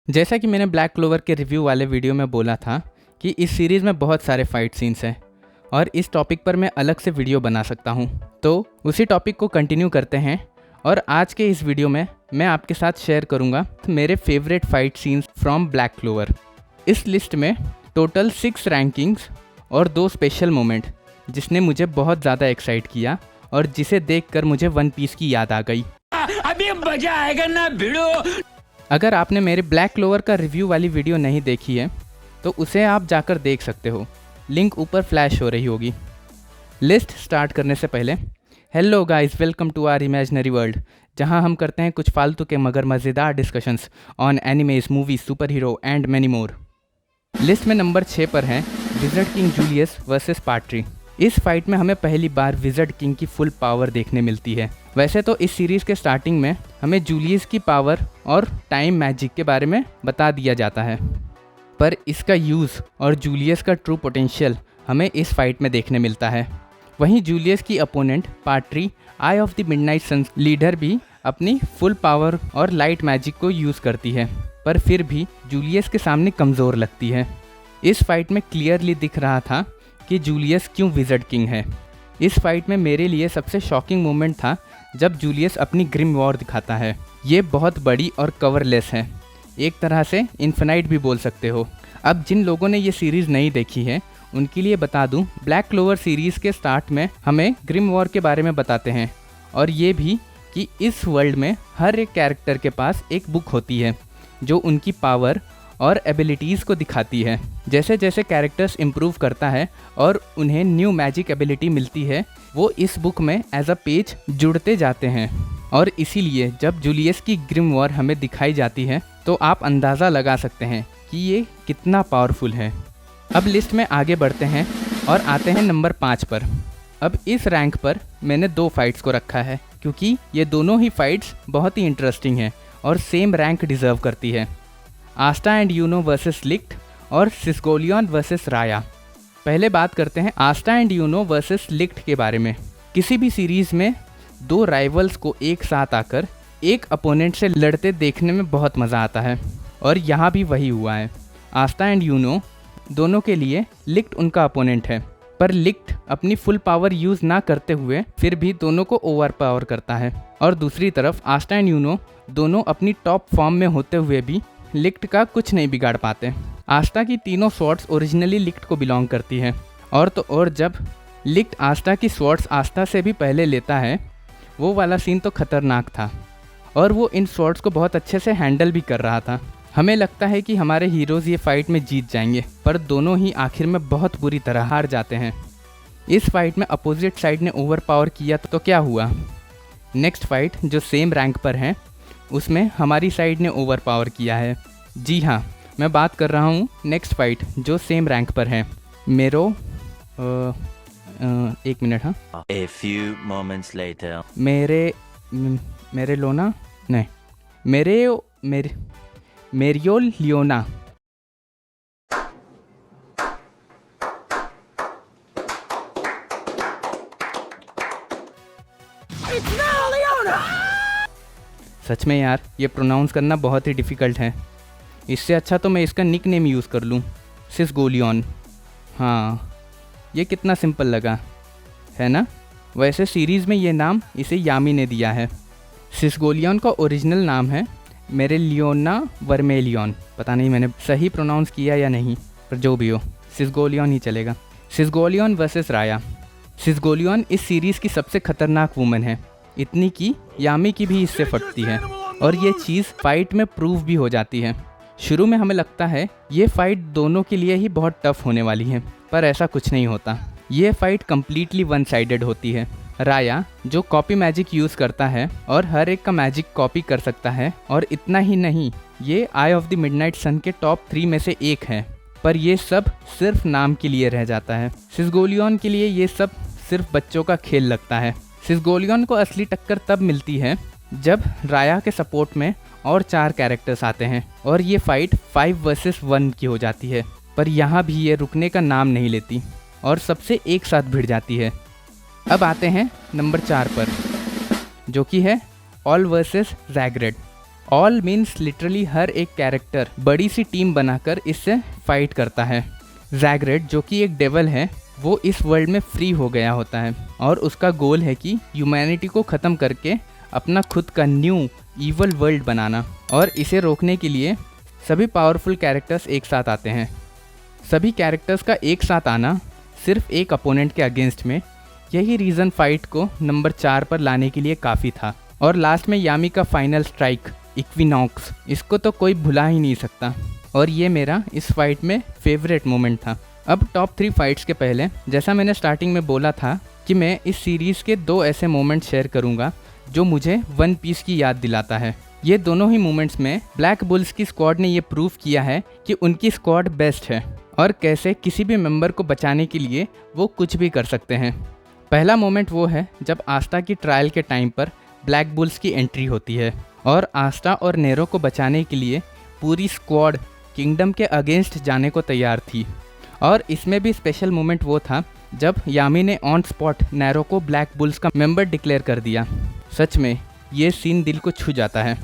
जैसा कि मैंने ब्लैक क्लोवर के रिव्यू वाले वीडियो में बोला था कि इस सीरीज़ में बहुत सारे फाइट सीन्स हैं और इस टॉपिक पर मैं अलग से वीडियो बना सकता हूँ। तो उसी टॉपिक को कंटिन्यू करते हैं और आज के इस वीडियो में मैं आपके साथ शेयर करूँगा मेरे favourite fight scenes from black clover. इस लिस्ट में टोटल 6 रैंकिंग्स और 2 स्पेशल मोमेंट जिसने मुझे बहुत ज़्यादा एक्साइट किया और जिसे देखकर मुझे वन पीस की याद आ गई। अभी मजा आएगा ना भिड़ो। अगर आपने मेरे ब्लैक क्लोवर का रिव्यू वाली वीडियो नहीं देखी है तो उसे आप जाकर देख सकते हो, लिंक ऊपर फ्लैश हो रही होगी। लिस्ट स्टार्ट करने से पहले hello guys, welcome to our imaginary world, जहां हम करते हैं कुछ फालतू के मगर मज़ेदार discussions on animes, movies, superhero and many more. List में नंबर 6 पर है wizard king Julius versus Patry. इस फाइट में हमें पहली बार विज़र्ड किंग की फुल पावर देखने मिलती है। वैसे तो इस सीरीज़ के स्टार्टिंग में हमें जूलियस की पावर और टाइम मैजिक के बारे में बता दिया जाता है, पर इसका यूज़ और जूलियस का ट्रू पोटेंशियल हमें इस फाइट में देखने मिलता है। वहीं जूलियस की opponent Patry, eye of the midnight sun's leader, भी अपनी फुल पावर और लाइट मैजिक को यूज़ करती है, पर फिर भी जूलियस के सामने कमज़ोर लगती है। इस फाइट में क्लियरली दिख रहा था कि जूलियस क्यों विज़र्ड किंग है। इस फाइट में मेरे लिए सबसे शॉकिंग मोमेंट था जब जूलियस अपनी ग्रिम वॉर दिखाता है। ये बहुत बड़ी और कवरलेस है, एक तरह से इन्फिनाइट भी बोल सकते हो। अब जिन लोगों ने ये सीरीज़ नहीं देखी है उनके लिए बता दूं, ब्लैक क्लोवर सीरीज़ के स्टार्ट में हमें ग्रिम वॉर के बारे में बताते हैं और ये भी कि इस वर्ल्ड में हर एक कैरेक्टर के पास एक बुक होती है जो उनकी पावर और एबिलिटीज़ को दिखाती है। जैसे जैसे कैरेक्टर्स इम्प्रूव करता है और उन्हें न्यू मैजिक एबिलिटी मिलती है, वो इस बुक में एज अ पेज जुड़ते जाते हैं और इसीलिए जब जूलियस की ग्रिम वॉर हमें दिखाई जाती है तो आप अंदाज़ा लगा सकते हैं कि ये कितना पावरफुल है। अब लिस्ट में आगे बढ़ते हैं और आते हैं नंबर 5 पर। अब इस रैंक पर मैंने 2 फाइट्स को रखा है क्योंकि ये दोनों ही फाइट्स बहुत ही इंटरेस्टिंग हैं और सेम रैंक डिज़र्व करती है। आस्टा एंड यूनो वर्सेस लिक्ट और सिस्गोलियन वर्सेस राया। पहले बात करते हैं आस्टा एंड यूनो वर्सेस लिक्ट के बारे में। किसी भी सीरीज़ में 2 राइवल्स को एक साथ आकर एक अपोनेंट से लड़ते देखने में बहुत मज़ा आता है और यहाँ भी वही हुआ है। आस्टा एंड यूनो दोनों के लिए लिक्ट उनका अपोनेंट है, पर लिक्ट अपनी फुल पावर यूज़ ना करते हुए फिर भी दोनों को ओवर पावर करता है, और दूसरी तरफ आस्टा एंड यूनो दोनों अपनी टॉप फॉर्म में होते हुए भी लिक्ट का कुछ नहीं बिगाड़ पाते। आस्टा की तीनों स्वॉर्ड्स ओरिजिनली लिक्ट को बिलोंग करती है, और तो और जब लिक्ट आस्टा की स्वॉर्ड्स आस्टा से भी पहले लेता है, वो वाला सीन तो खतरनाक था और वो इन स्वॉर्ड्स को बहुत अच्छे से हैंडल भी कर रहा था। हमें लगता है कि हमारे हीरोज़ ये फाइट में जीत जाएंगे, पर दोनों ही आखिर में बहुत बुरी तरह हार जाते हैं। इस फाइट में अपोजिट साइड ने ओवर पावर किया तो क्या हुआ? नेक्स्ट फाइट जो सेम रैंक पर है उसमें हमारी साइड ने ओवर पावर किया है। जी हाँ, मैं बात कर रहा हूँ नेक्स्ट फाइट जो सेम रैंक पर है। एक मिनट, हाँ। A few moments later. मेरे लोना नहीं मेरियो लियोना। सच में यार, ये प्रोनाउंस करना बहुत ही डिफ़िकल्ट है। इससे अच्छा तो मैं इसका निक नेम यूज़ कर लूँ, सिस्गोलियन। हाँ, ये कितना सिंपल लगा है ना। वैसे सीरीज़ में ये नाम इसे यामी ने दिया है। सिस्गोलियन का ओरिजिनल नाम है मेरेलियोना वर्मेलियन। पता नहीं मैंने सही प्रोनाउंस किया या नहीं, पर जो भी हो सिस्गोलियन ही चलेगा। सिस्गोलियन वर्सेस राया। सिस्गोलियन इस सीरीज़ की सबसे खतरनाक वुमन है, इतनी कि यामी की भी इससे फटती है, और ये चीज़ फाइट में प्रूव भी हो जाती है। शुरू में हमें लगता है ये फाइट दोनों के लिए ही बहुत टफ होने वाली है, पर ऐसा कुछ नहीं होता। ये फाइट कम्प्लीटली वन साइडेड होती है। राया जो कॉपी मैजिक यूज़ करता है और हर एक का मैजिक कॉपी कर सकता है, और इतना ही नहीं, ये आई ऑफ द मिडनाइट सन के टॉप 3 में से एक है, पर ये सब सिर्फ नाम के लिए रह जाता है। सिस्गोलियन के लिए ये सब सिर्फ बच्चों का खेल लगता है। सिस्गोलियन को असली टक्कर तब मिलती है जब राया के सपोर्ट में और 4 कैरेक्टर्स आते हैं और ये फाइट 5 वर्सेस 1 की हो जाती है, पर यहाँ भी ये रुकने का नाम नहीं लेती और सबसे एक साथ भिड़ जाती है। अब आते हैं नंबर 4 पर, जो कि है all versus Zagred. All means literally हर एक कैरेक्टर बड़ी सी टीम बनाकर इससे फाइट करता है। जैगरेट जो कि एक डेवल है, वो इस वर्ल्ड में फ्री हो गया होता है और उसका गोल है कि ह्यूमैनिटी को ख़त्म करके अपना खुद का न्यू ईवल वर्ल्ड बनाना। और इसे रोकने के लिए सभी पावरफुल कैरेक्टर्स एक साथ आते हैं। सभी कैरेक्टर्स का एक साथ आना सिर्फ एक अपोनेंट के अगेंस्ट में, यही रीज़न फाइट को नंबर 4 पर लाने के लिए काफ़ी था। और लास्ट में यामी का फाइनल स्ट्राइक इक्विनॉक्स, इसको तो कोई भुला ही नहीं सकता और ये मेरा इस फाइट में फेवरेट मोमेंट था। अब टॉप 3 फाइट्स के पहले, जैसा मैंने स्टार्टिंग में बोला था कि मैं इस सीरीज़ के 2 ऐसे मोमेंट शेयर करूँगा जो मुझे वन पीस की याद दिलाता है। ये दोनों ही मोमेंट्स में ब्लैक बुल्स की स्क्वाड ने ये प्रूव किया है कि उनकी स्क्वाड बेस्ट है और कैसे किसी भी मेंबर को बचाने के लिए वो कुछ भी कर सकते हैं। पहला मोमेंट वो है जब आस्था की ट्रायल के टाइम पर ब्लैक बुल्स की एंट्री होती है और आस्था और नेरो को बचाने के लिए पूरी स्क्वाड किंगडम के अगेंस्ट जाने को तैयार थी। और इसमें भी स्पेशल मोमेंट वो था जब यामी ने ऑन स्पॉट नेरो को ब्लैक बुल्स का मेंबर डिक्लेयर कर दिया। सच में ये सीन दिल को छू जाता है।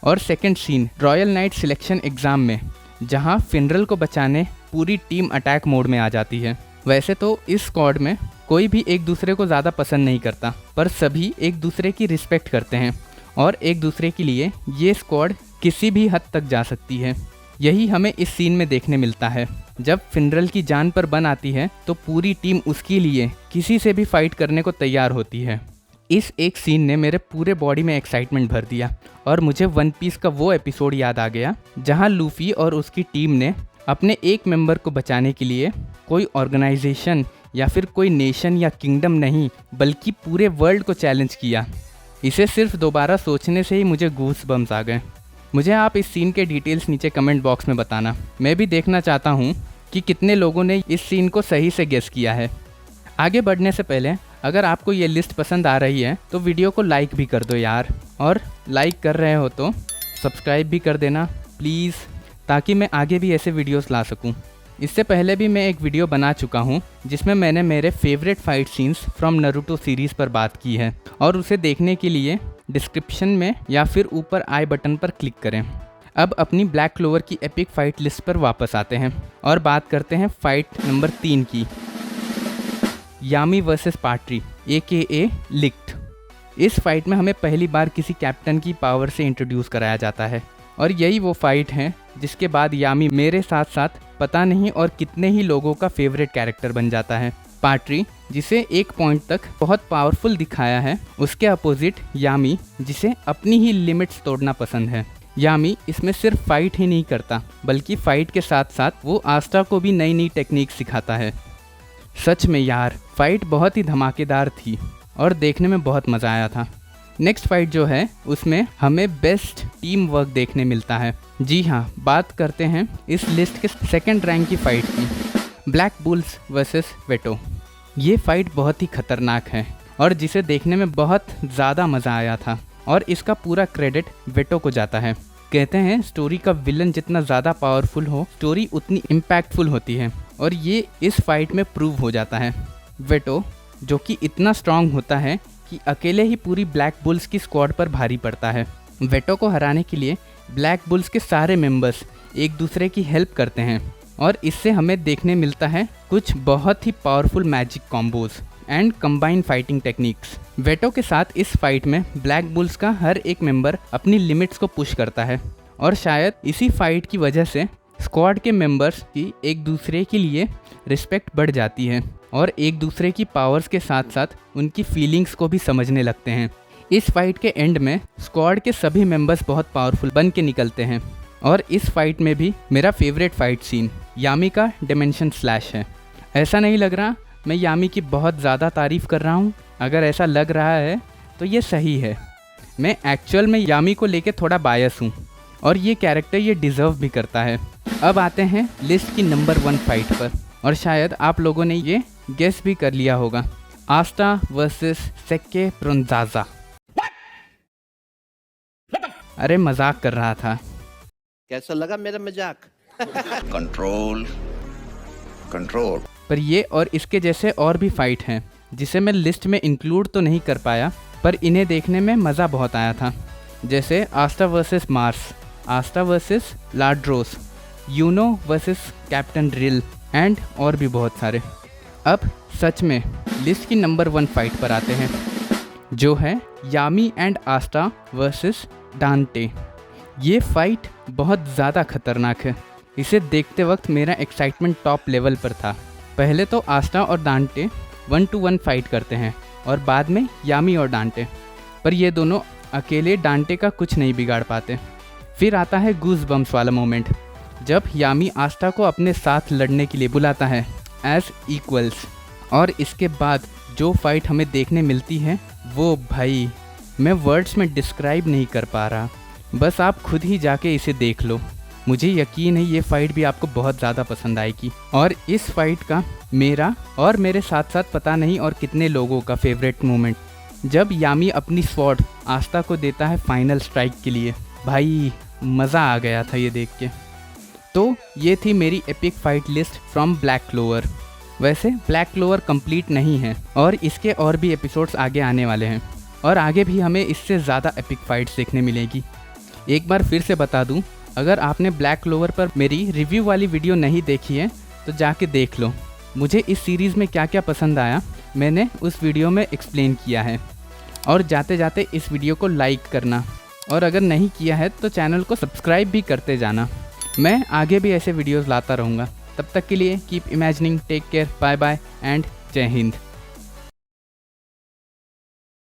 और second scene royal knight selection exam में, जहां फिनरल को बचाने पूरी टीम अटैक मोड में आ जाती है। वैसे तो इस स्क्वाड में कोई भी एक दूसरे को ज़्यादा पसंद नहीं करता, पर सभी एक दूसरे की रिस्पेक्ट करते हैं और एक दूसरे के लिए ये स्क्वाड किसी भी हद तक जा सकती है। यही हमें इस सीन में देखने मिलता है। जब फिनरल की जान पर बन आती है तो पूरी टीम उसके लिए किसी से भी फाइट करने को तैयार होती है। इस एक सीन ने मेरे पूरे बॉडी में एक्साइटमेंट भर दिया और मुझे वन पीस का वो एपिसोड याद आ गया जहां लूफी और उसकी टीम ने अपने एक मेंबर को बचाने के लिए कोई ऑर्गेनाइजेशन या फिर कोई नेशन या किंगडम नहीं, बल्कि पूरे वर्ल्ड को चैलेंज किया। इसे सिर्फ दोबारा सोचने से ही मुझे गूस बम्स आ गए। मुझे आप इस सीन के डिटेल्स नीचे कमेंट बॉक्स में बताना। मैं भी देखना चाहता हूँ कि कितने लोगों ने इस सीन को सही से गेस किया है। आगे बढ़ने से पहले अगर आपको ये लिस्ट पसंद आ रही है तो वीडियो को लाइक भी कर दो यार, और लाइक कर रहे हो तो सब्सक्राइब भी कर देना प्लीज़, ताकि मैं आगे भी ऐसे वीडियोस ला सकूं। इससे पहले भी मैं एक वीडियो बना चुका हूं जिसमें मैंने मेरे favourite fight scenes from Naruto series पर बात की है, और उसे देखने के लिए डिस्क्रिप्शन में या फिर ऊपर आई बटन पर क्लिक करें। अब अपनी ब्लैक क्लोवर की एपिक फाइट लिस्ट पर वापस आते हैं और बात करते हैं फाइट नंबर 3 की, यामी वर्सेस पार्ट्री AKA लिक्ट। इस फाइट में हमें पहली बार किसी कैप्टन की पावर से इंट्रोड्यूस कराया जाता है और यही वो फाइट है जिसके बाद यामी मेरे साथ साथ पता नहीं और कितने ही लोगों का फेवरेट कैरेक्टर बन जाता है। पार्ट्री जिसे एक पॉइंट तक बहुत पावरफुल दिखाया है, उसके अपोजिट यामी जिसे अपनी ही लिमिट्स तोड़ना पसंद है। यामी इसमें सिर्फ फाइट ही नहीं करता, बल्कि फाइट के साथ साथ वो आस्था को भी नई नई टेक्निक सिखाता है। सच में यार फाइट बहुत ही धमाकेदार थी और देखने में बहुत मज़ा आया था। नेक्स्ट फाइट जो है उसमें हमें बेस्ट टीम वर्क देखने मिलता है। जी हाँ, बात करते हैं इस लिस्ट के सेकंड रैंक की फाइट की, ब्लैक बुल्स वर्सेस वेटो। ये फाइट बहुत ही खतरनाक है और जिसे देखने में बहुत ज़्यादा मज़ा आया था, और इसका पूरा क्रेडिट वेटो को जाता है। कहते हैं स्टोरी का विलन जितना ज़्यादा पावरफुल हो, स्टोरी उतनी इम्पैक्टफुल होती है, और ये इस फाइट में प्रूव हो जाता है। वेटो जो कि इतना स्ट्रांग होता है कि अकेले ही पूरी ब्लैक बुल्स की स्क्वाड पर भारी पड़ता है। वेटो को हराने के लिए ब्लैक बुल्स के सारे मेंबर्स एक दूसरे की हेल्प करते हैं, और इससे हमें देखने मिलता है कुछ बहुत ही powerful magic combos and combined fighting techniques. Vetto के साथ इस फाइट में ब्लैक बुल्स का हर एक मेंबर अपनी लिमिट्स को पुश करता है, और शायद इसी फाइट की वजह से स्क्वाड के मेंबर्स की एक दूसरे के लिए रिस्पेक्ट बढ़ जाती है और एक दूसरे की पावर्स के साथ साथ उनकी फीलिंग्स को भी समझने लगते हैं। इस फाइट के एंड में स्क्वाड के सभी मेंबर्स बहुत पावरफुल बन के निकलते हैं, और इस फाइट में भी मेरा फेवरेट फाइट सीन यामी का डिमेंशन स्लैश है। ऐसा नहीं लग रहा मैं यामी की बहुत ज़्यादा तारीफ़ कर रहा हूँ, अगर ऐसा लग रहा है तो ये सही है। मैं एक्चुअल में यामी को लेके थोड़ा बायस हूँ और ये कैरेक्टर ये डिज़र्व भी करता है। अब आते हैं लिस्ट की नंबर 1 फाइट पर, और शायद आप लोगों ने ये गेस भी कर लिया होगा, आस्था वर्सेस सेक्के प्रोंजाज़ा। अरे मजाक कर रहा था। कैसा लगा मेरा मजाक? Control control. पर ये और इसके जैसे और भी फाइट हैं जिसे मैं लिस्ट में इंक्लूड तो नहीं कर पाया, पर इन्हें देखने में मज़ा बहुत आया था। जैसे Asta versus Mars, Asta versus Ladros, Yuno versus captain Drill and और भी बहुत सारे। अब सच में लिस्ट की नंबर 1 फाइट पर आते हैं, जो है यामी एंड आस्टा वर्सेस डांटे। ये फाइट बहुत ज़्यादा खतरनाक है। इसे देखते वक्त मेरा एक्साइटमेंट टॉप लेवल पर था। पहले तो आस्टा और डांटे 1-1 फाइट करते हैं और बाद में यामी और डांटे, पर ये दोनों अकेले डांटे का कुछ नहीं बिगाड़ पाते। फिर आता है गूज बम्स वाला मोमेंट, जब यामी आस्टा को अपने साथ लड़ने के लिए बुलाता है एज इक्वल्स, और इसके बाद जो फाइट हमें देखने मिलती है वो भाई मैं वर्ड्स में डिस्क्राइब नहीं कर पा रहा, बस आप खुद ही जाके इसे देख लो। मुझे यकीन है ये फाइट भी आपको बहुत ज़्यादा पसंद आएगी। और इस फाइट का मेरा और मेरे साथ साथ पता नहीं और कितने लोगों का फेवरेट मोमेंट, जब यामी अपनी स्वॉर्ड आस्था को देता है फाइनल स्ट्राइक के लिए। भाई मज़ा आ गया था ये देख के। तो ये थी मेरी epic fight list from black clover. वैसे ब्लैक क्लोवर कंप्लीट नहीं है और इसके और भी एपिसोड्स आगे आने वाले हैं और आगे भी हमें इससे ज़्यादा एपिक फाइट्स देखने मिलेगी। एक बार फिर से बता दूं, अगर आपने ब्लैक क्लोवर पर मेरी रिव्यू वाली वीडियो नहीं देखी है तो जाके देख लो। मुझे इस सीरीज़ में क्या क्या पसंद आया मैंने उस वीडियो में एक्सप्लेन किया है। और जाते जाते इस वीडियो को लाइक करना, और अगर नहीं किया है तो चैनल को सब्सक्राइब भी करते जाना। मैं आगे भी ऐसे वीडियोज़ लाता रहूँगा। तब तक के लिए keep imagining, take care, bye bye and Jai Hind.